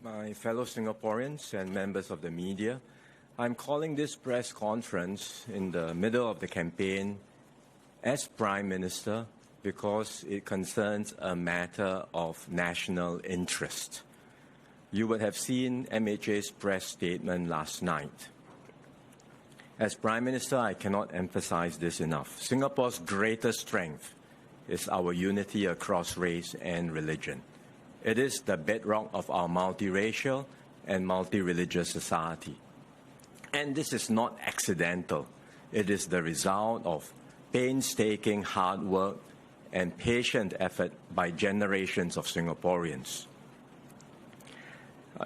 My fellow Singaporeans and members of the media, I'm calling this press conference in the middle of the campaign as Prime Minister because it concerns a matter of national interest. You would have seen MHA's press statement last night. As Prime Minister, I cannot emphasize this enough. Singapore's greatest strength is our unity across race and religion. It is the bedrock of our multiracial and multi-religious society. And this is not accidental. It is the result of painstaking hard work and patient effort by generations of Singaporeans.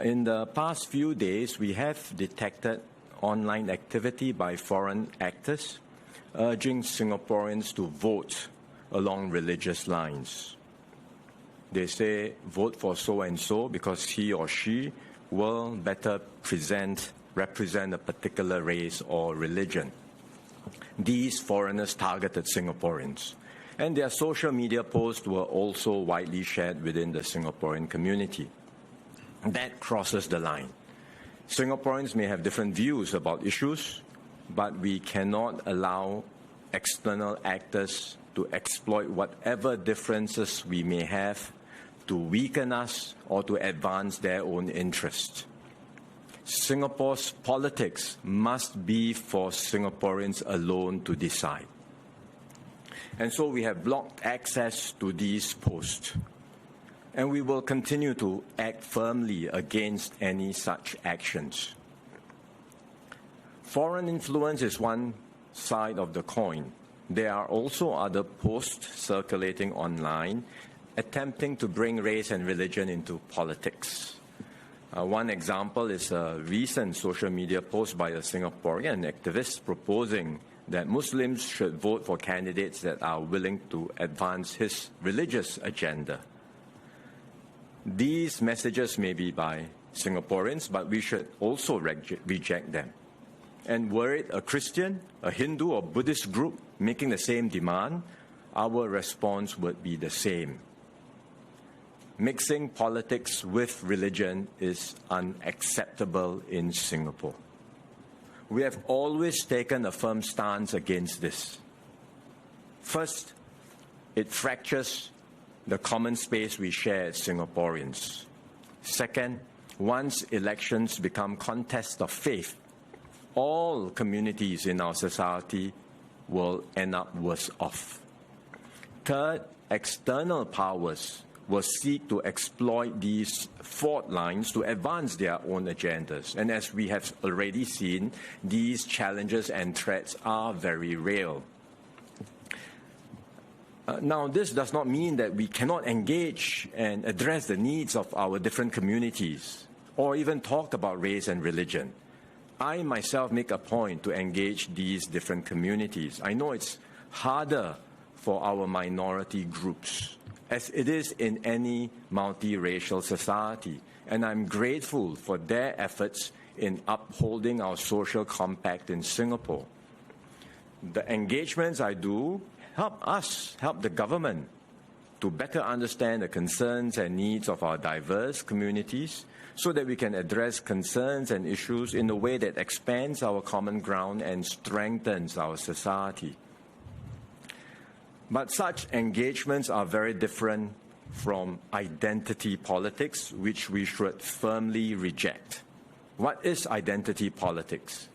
In the past few days, we have detected online activity by foreign actors urging Singaporeans to vote along religious lines. They say, vote for so-and-so because he or she will better represent a particular race or religion. These foreigners targeted Singaporeans, and their social media posts were also widely shared within the Singaporean community. That crosses the line. Singaporeans may have different views about issues, but we cannot allow external actors to exploit whatever differences we may have to weaken us or to advance their own interests. Singapore's politics must be for Singaporeans alone to decide. And so we have blocked access to these posts. And we will continue to act firmly against any such actions. Foreign influence is one side of the coin. There are also other posts circulating online attempting to bring race and religion into politics. One example is a recent social media post by a Singaporean activist proposing that Muslims should vote for candidates that are willing to advance his religious agenda. These messages may be by Singaporeans, but we should also reject them. And were it a Christian, a Hindu or Buddhist group making the same demand, our response would be the same. Mixing politics with religion is unacceptable in Singapore. We have always taken a firm stance against this. First, it fractures the common space we share as Singaporeans. Second, once elections become contests of faith, all communities in our society will end up worse off. Third, external powers will seek to exploit these fault lines to advance their own agendas. And as we have already seen, these challenges and threats are very real. Now, this does not mean that we cannot engage and address the needs of our different communities or even talk about race and religion. I myself make a point to engage these different communities. I know it's harder for our minority groups, as it is in any multiracial society, and I'm grateful for their efforts in upholding our social compact in Singapore. The engagements I do help the government to better understand the concerns and needs of our diverse communities so that we can address concerns and issues in a way that expands our common ground and strengthens our society. But such engagements are very different from identity politics, which we should firmly reject. What is identity politics?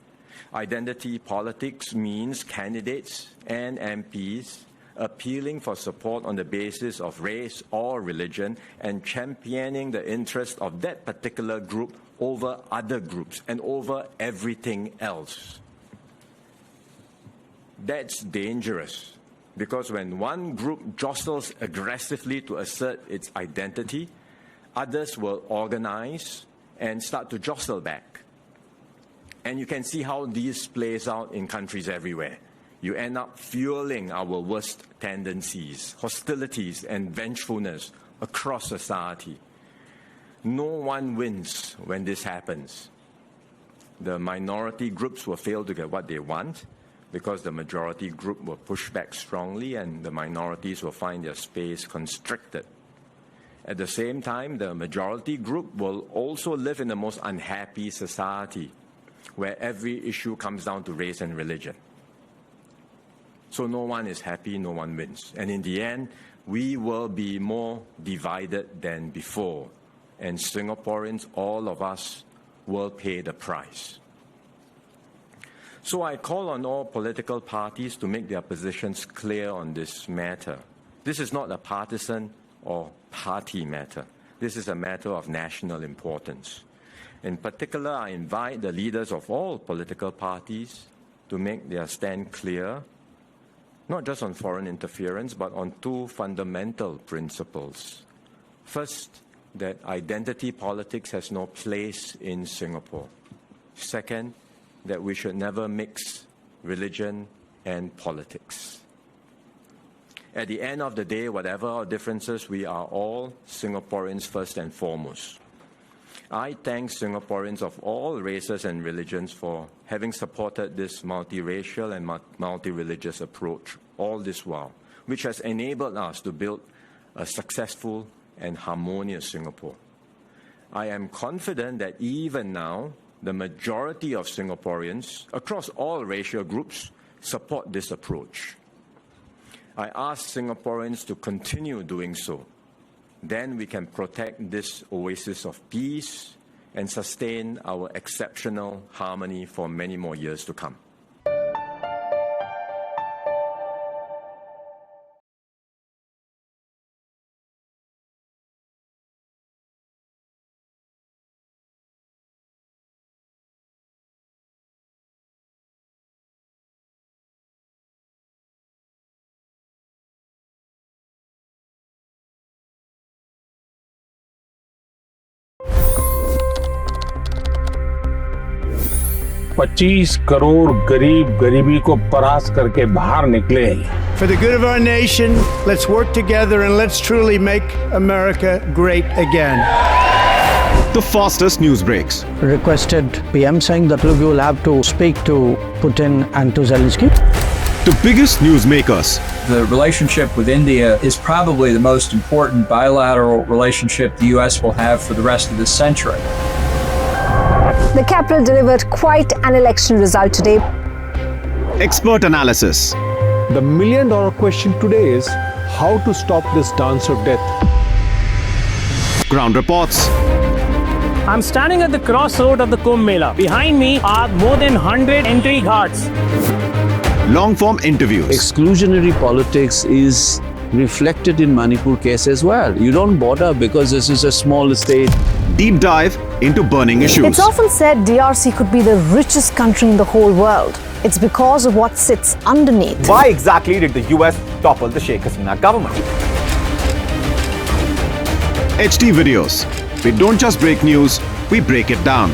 Identity politics means candidates and MPs appealing for support on the basis of race or religion and championing the interest of that particular group over other groups and over everything else. That's dangerous, because when one group jostles aggressively to assert its identity, others will organize and start to jostle back. And you can see how this plays out in countries everywhere. You end up fueling our worst tendencies, hostilities, and vengefulness across society. No one wins when this happens. The minority groups will fail to get what they want because the majority group will push back strongly and the minorities will find their space constricted. At the same time, the majority group will also live in the most unhappy society, where every issue comes down to race and religion. So no one is happy, no one wins. And in the end, we will be more divided than before. And Singaporeans, all of us, will pay the price. So I call on all political parties to make their positions clear on this matter. This is not a partisan or party matter. This is a matter of national importance. In particular, I invite the leaders of all political parties to make their stand clear, not just on foreign interference, but on two fundamental principles. First, that identity politics has no place in Singapore. Second, that we should never mix religion and politics. At the end of the day, whatever our differences, we are all Singaporeans first and foremost. I thank Singaporeans of all races and religions for having supported this multiracial and multi-religious approach all this while, which has enabled us to build a successful and harmonious Singapore. I am confident that even now, the majority of Singaporeans across all racial groups support this approach. I ask Singaporeans to continue doing so. Then we can protect this oasis of peace and sustain our exceptional harmony for many more years to come. $25 crore गरीब गरीबी को परास्त करके बाहर निकले। For the good of our nation, let's work together and let's truly make America great again. The fastest news breaks. Requested PM saying that look, you will have to speak to Putin and to Zelensky. The biggest newsmakers. The relationship with India is probably the most important bilateral relationship the U.S. will have for the rest of this century. The capital delivered quite an election result today. Expert analysis. The million-dollar question today is how to stop this dance of death. Ground reports. I'm standing at the crossroad of the Kumbh Mela. Behind me are more than 100 entry guards. Long-form interviews. Exclusionary politics is reflected in Manipur case as well. You don't bother because this is a small state. Deep dive into burning issues. It's often said DRC could be the richest country in the whole world. It's because of what sits underneath. Why exactly did the US topple the Sheikh Hasina government? HT videos. We don't just break news, we break it down.